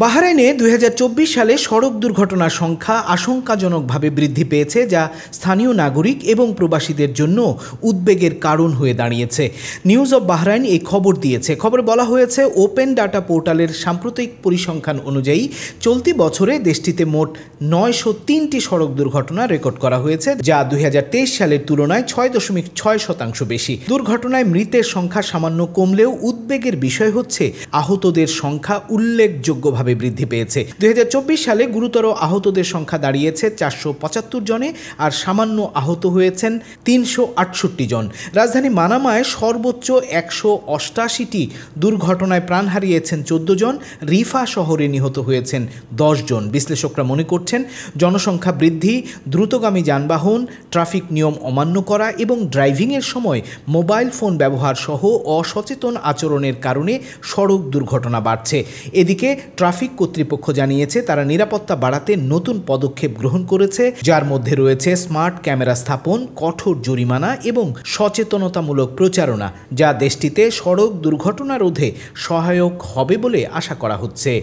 বাহরাইনে ২০২৪ সালে সড়ক দুর্ঘটনার সংখ্যা আশঙ্কাজনকভাবে বৃদ্ধি পেয়েছে, যা স্থানীয় নাগরিক এবং প্রবাসীদের জন্য উদ্বেগের কারণ হয়ে দাঁড়িয়েছে। নিউজ অব বাহরাইন এই খবর দিয়েছে। খবরে বলা হয়েছে, ওপেন ডাটা পোর্টালের সাম্প্রতিক পরিসংখ্যান অনুযায়ী চলতি বছরে দেশটিতে মোট ৯০৩টি সড়ক দুর্ঘটনা রেকর্ড করা হয়েছে, যা ২০২৩ সালের তুলনায় ৬.৬% বেশি। দুর্ঘটনায় মৃতের সংখ্যা সামান্য কমলেও উদ্বেগের বিষয় হচ্ছে আহতদের সংখ্যা উল্লেখযোগ্যভাবে বৃদ্ধি পেয়েছে। ২০২৪ সালে গুরুতর আহতদের সংখ্যা দাঁড়িয়েছে ৪৭৫ জনে, আর সামান্য আহত হয়েছেন ৩৬৮ জন। রাজধানী মানামায় সর্বোচ্চ ১৮৮টি দুর্ঘটনায় প্রাণ হারিয়েছেন ১৪ জন। রিফা শহরে নিহত হয়েছেন ১০ জন। বিশ্লেষকরা মনে করছেন, জনসংখ্যা বৃদ্ধি, দ্রুতগামী যানবাহন, ট্রাফিক নিয়ম অমান্য করা এবং ড্রাইভিংয়ের সময় মোবাইল ফোন ব্যবহার সহ অসচেতন আচরণের কারণে সড়ক দুর্ঘটনা বাড়ছে। এদিকে ট্রাফিক কর্তৃপক্ষ জানিয়েছে, তারা নিরাপত্তা বাড়াতে নতুন পদক্ষেপ গ্রহণ করেছে, যার মধ্যে রয়েছে স্মার্ট ক্যামেরা স্থাপন, কঠোর জরিমানা এবং সচেতনতামূলক প্রচারণা, যা দেশটিতে সড়ক দুর্ঘটনা রোধে সহায়ক হবে বলে আশা করা হচ্ছে।